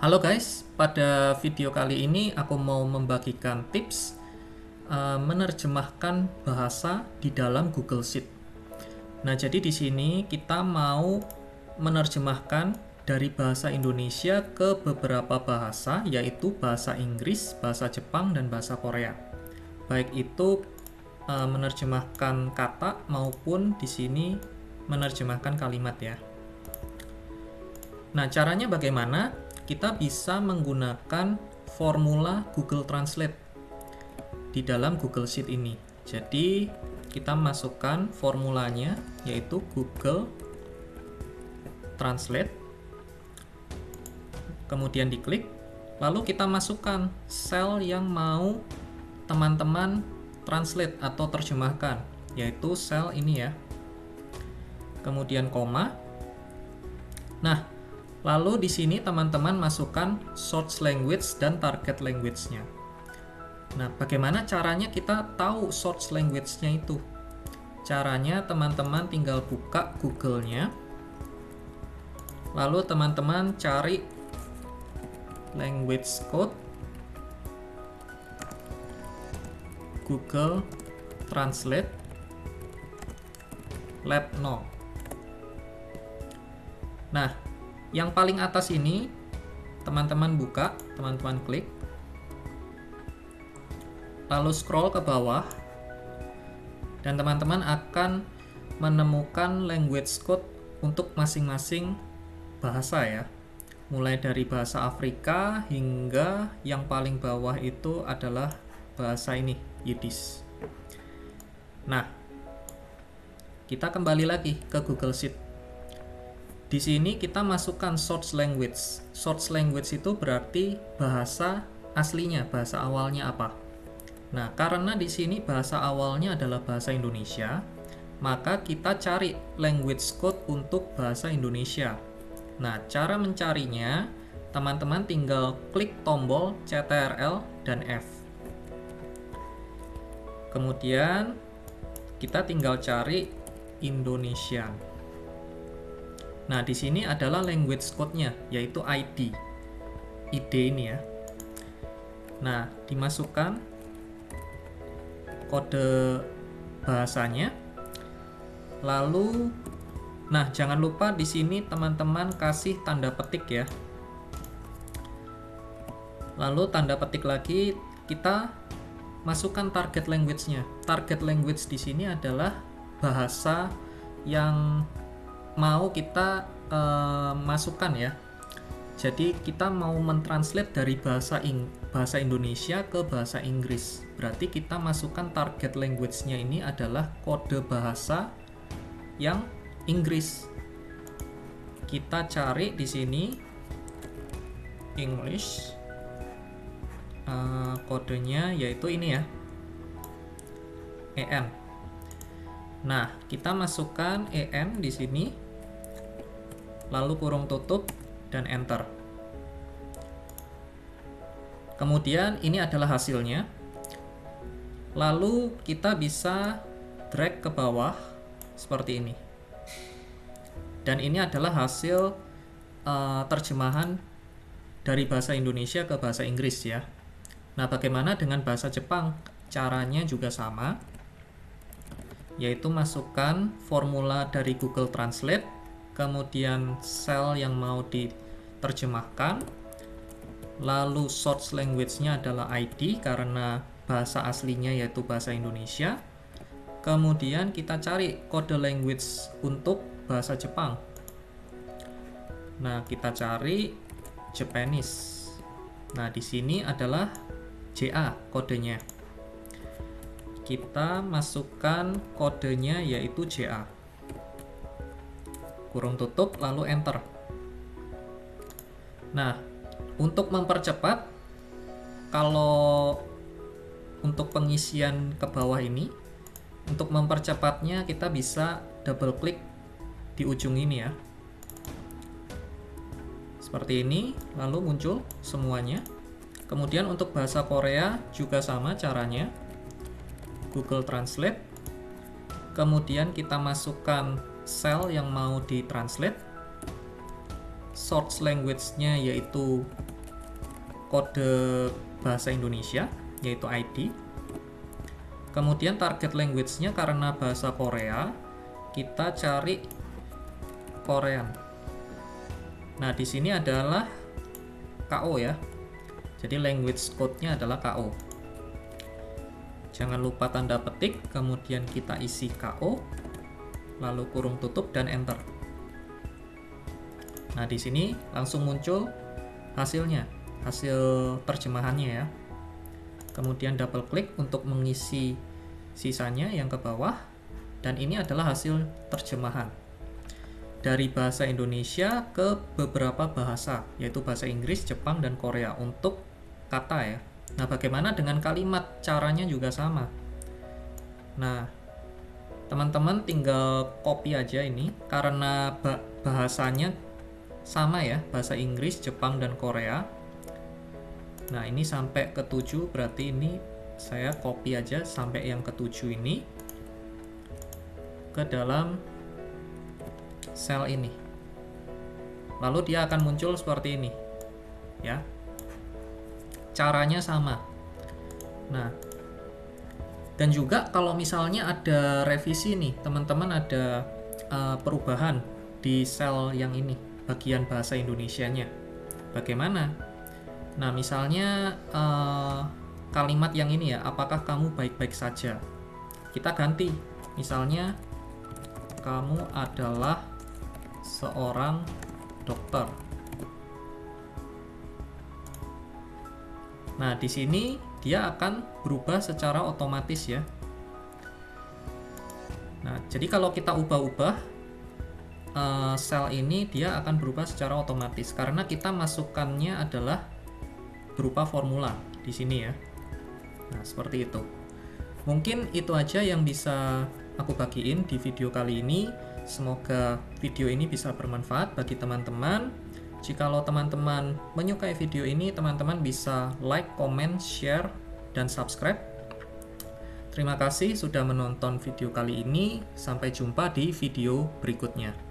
Halo guys, pada video kali ini aku mau membagikan tips menerjemahkan bahasa di dalam Google Sheet. Nah, jadi di sini kita mau menerjemahkan dari bahasa Indonesia ke beberapa bahasa, yaitu bahasa Inggris, bahasa Jepang, dan bahasa Korea. Baik itu menerjemahkan kata maupun di sini menerjemahkan kalimat ya. Nah, caranya bagaimana? Kita bisa menggunakan formula Google Translate di dalam Google Sheet ini. Jadi, kita masukkan formulanya, yaitu Google Translate. Kemudian diklik, lalu kita masukkan sel yang mau teman-teman translate atau terjemahkan, yaitu sel ini ya. Kemudian koma. Nah, lalu di sini teman-teman masukkan source language dan target language-nya. Nah, bagaimana caranya kita tahu source language-nya itu? Caranya teman-teman tinggal buka Google-nya. Lalu teman-teman cari language code Google Translate Lab 0. Nah, yang paling atas ini teman-teman buka, teman-teman klik, lalu scroll ke bawah, dan teman-teman akan menemukan language code untuk masing-masing bahasa ya. Mulai dari bahasa Afrika hingga yang paling bawah itu adalah bahasa ini, Yiddish. Nah, kita kembali lagi ke Google Sheet. Di sini kita masukkan source language. Source language itu berarti bahasa aslinya, bahasa awalnya apa. Nah, karena di sini bahasa awalnya adalah bahasa Indonesia, maka kita cari language code untuk bahasa Indonesia. Nah, cara mencarinya, teman-teman tinggal klik tombol CTRL dan F. Kemudian, kita tinggal cari Indonesian. Nah, di sini adalah language code-nya, yaitu ID. ID ini ya. Nah, dimasukkan kode bahasanya. Lalu, nah jangan lupa di sini teman-teman kasih tanda petik ya. Lalu tanda petik lagi, kita masukkan target language-nya. Target language di sini adalah bahasa yang mau kita masukkan ya. Jadi kita mau mentranslate dari bahasa Indonesia ke bahasa Inggris. Berarti kita masukkan target language-nya ini adalah kode bahasa yang Inggris. Kita cari di sini English. Kodenya yaitu ini ya. EN. Nah, kita masukkan EN di sini. Lalu kurung tutup dan enter. Kemudian ini adalah hasilnya. Lalu kita bisa drag ke bawah seperti ini. Dan ini adalah hasil terjemahan dari bahasa Indonesia ke bahasa Inggris ya. Nah, bagaimana dengan bahasa Jepang? Caranya juga sama, yaitu masukkan formula dari Google Translate, kemudian sel yang mau diterjemahkan, lalu source language-nya adalah ID karena bahasa aslinya yaitu bahasa Indonesia. Kemudian kita cari kode language untuk bahasa Jepang. Nah, kita cari Japanese. Nah, di sini adalah JA kodenya. Kita masukkan kodenya yaitu JA. Kurung tutup lalu enter. Nah, untuk mempercepat, kalau untuk pengisian ke bawah ini, untuk mempercepatnya kita bisa double klik di ujung ini ya. Seperti ini, lalu muncul semuanya. Kemudian untuk bahasa Korea juga sama caranya. Google Translate. Kemudian kita masukkan sel yang mau ditranslate. Source language-nya yaitu kode bahasa Indonesia, yaitu ID. Kemudian target language-nya karena bahasa Korea, kita cari Korean. Nah, di sini adalah KO ya. Jadi language code-nya adalah KO. Jangan lupa tanda petik, kemudian kita isi KO, lalu kurung tutup dan enter. Nah, di sini langsung muncul hasilnya, hasil terjemahannya ya. Kemudian double klik untuk mengisi sisanya yang ke bawah, dan ini adalah hasil terjemahan dari bahasa Indonesia ke beberapa bahasa, yaitu bahasa Inggris, Jepang, dan Korea untuk kata ya. Nah, bagaimana dengan kalimat? Caranya juga sama. Nah, teman-teman tinggal copy aja ini, karena bahasanya sama ya, bahasa Inggris, Jepang, dan Korea. Nah, ini sampai ke 7, berarti ini saya copy aja sampai yang ke-7 ini ke dalam sel ini. Lalu dia akan muncul seperti ini. Ya. Caranya sama. Nah, dan juga kalau misalnya ada revisi nih, teman-teman ada perubahan di sel yang ini, bagian bahasa Indonesianya. Bagaimana? Nah, misalnya kalimat yang ini ya, apakah kamu baik-baik saja? Kita ganti, misalnya kamu adalah seorang dokter. Nah, di sini dia akan berubah secara otomatis ya. Nah, jadi kalau kita ubah-ubah sel ini, dia akan berubah secara otomatis karena kita masukkannya adalah berupa formula di sini ya. Nah, seperti itu. Mungkin itu aja yang bisa aku bagiin di video kali ini. Semoga video ini bisa bermanfaat bagi teman-teman. Jikalau teman-teman menyukai video ini, teman-teman bisa like, comment, share, dan subscribe. Terima kasih sudah menonton video kali ini. Sampai jumpa di video berikutnya.